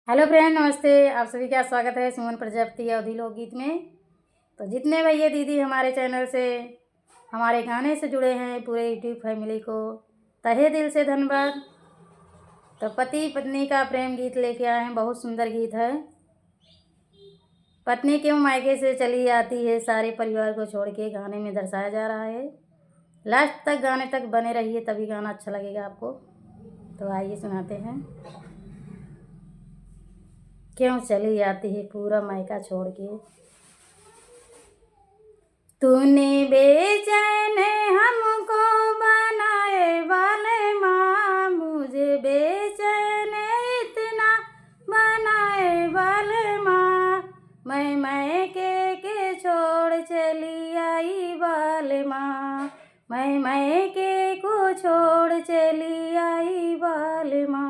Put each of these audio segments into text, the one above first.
Hello friend, नमस्ते। आप सभी का स्वागत है सुमन प्रजापति अवधी लोकगीत में। तो जितने भैया दीदी हमारे चैनल से हमारे गाने से जुड़े हैं, पूरे यूट्यूब फैमिली को तहे दिल से धन्यवाद। तो पति पत्नी का प्रेम गीत लेके आए हैं, बहुत सुंदर गीत है। पत्नी क्यों मायके से चली आती है, सारे परिवार को छोड़ के गाने में दर्शाया जा रहा है। लास्ट तक गाने तक बने रहिए, तभी गाना अच्छा लगेगा आपको। तो आइए सुनाते हैं। क्यों चली आती है पूरा मायका छोड़ के, तूने बेचैन हमको बनाए वाले माँ, मुझे बेचैन इतना बनाए वाले माँ। मैं मैके के छोड़ चली आई वाले माँ, मैं मैके को छोड़ चली आई वाले माँ।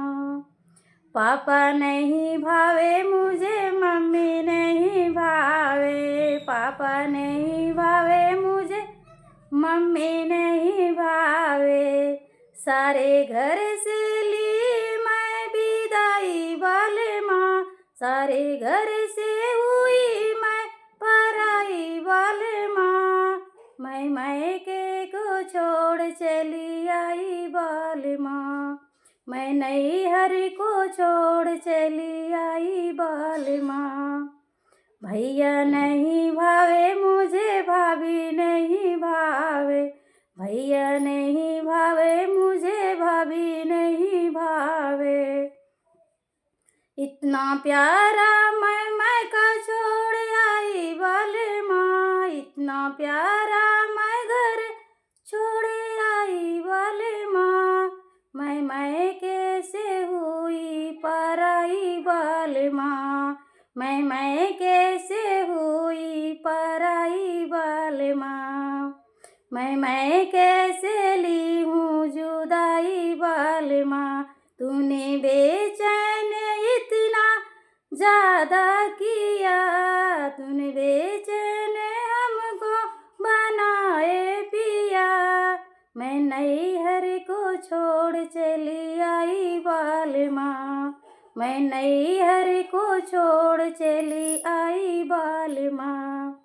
पापा नहीं भावे मुझे, मम्मी नहीं भावे, पापा नहीं भावे मुझे, मम्मी नहीं भावे। सारे घर से ली मैं विदाई वाले माँ, सारे घर से हुई मैं पराई वाले माँ। मैं मैके को छोड़ चली आई वाले माँ, मैं नैहर को छोड़ चली आई बाल माँ। भैया नहीं भावे मुझे, भाभी नहीं भावे, भैया नहीं भावे मुझे, भाभी नहीं भावे। इतना प्यारा मैं मायका छोड़ आई वाले माँ, इतना प्यारा मैं घर छोड़ आई वाले माँ। मैं मैके से हुई पराई वाले माँ, मैं मैके से हुई पराई वाले माँ। मैं मैके से ली हूँ जुदाई वाले माँ। तूने बेचैन इतना ज़्यादा किया, तूने बेचैन हमको बनाए पिया। मैं नैहर को छोड़ चली आई वाले माँ, मैं नैहर को छोड़ चली आई वाले माँ।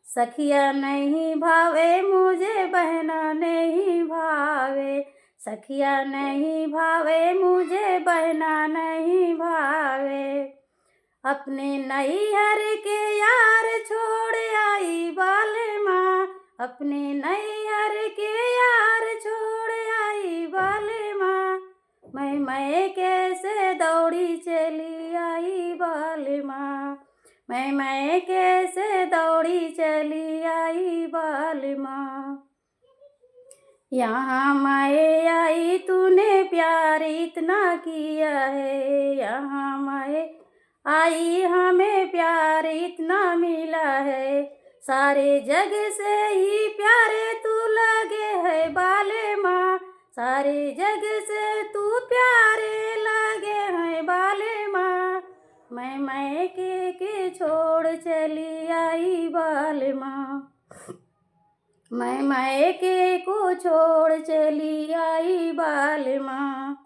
सखिया नहीं भावे मुझे, बहना नहीं भावे, सखिया नहीं भावे मुझे, बहना नहीं भावे। अपने नैहर के यार छोड़ आई वाले माँ, अपने नैहर के यार छोड़ आई वाले माँ। मैं मैके से दौड़ी चली आई वाले माँ, मैं मैके से दौड़ी चली आई वाले माँ। यहाँ मैं आई तूने प्यार इतना किया है, यहाँ मैं आई हमें प्यार इतना मिला है। सारे जग से ही प्यारे तू लगे है बाले माँ, सारे जग से तू प्यारे लगे हैं बाले माँ। मैं मैके के छोड़ चली आई बाले माँ, मैं मैके को छोड़ चली आई बाले माँ।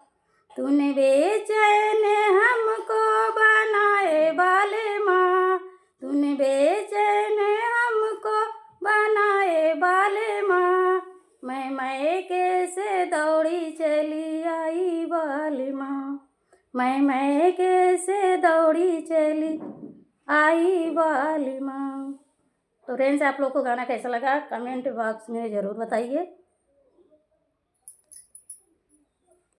तूने बेचैन हमको बनाए बाले माँ, तूने बेचैन हमको बनाए बाले माँ। मैं मैके से दौड़ी चली आई बाले माँ, मैं मैके से दौड़ी चली आई बाले माँ। तो फ्रेंड्स, आप लोग को गाना कैसा लगा कमेंट बॉक्स में ज़रूर बताइए।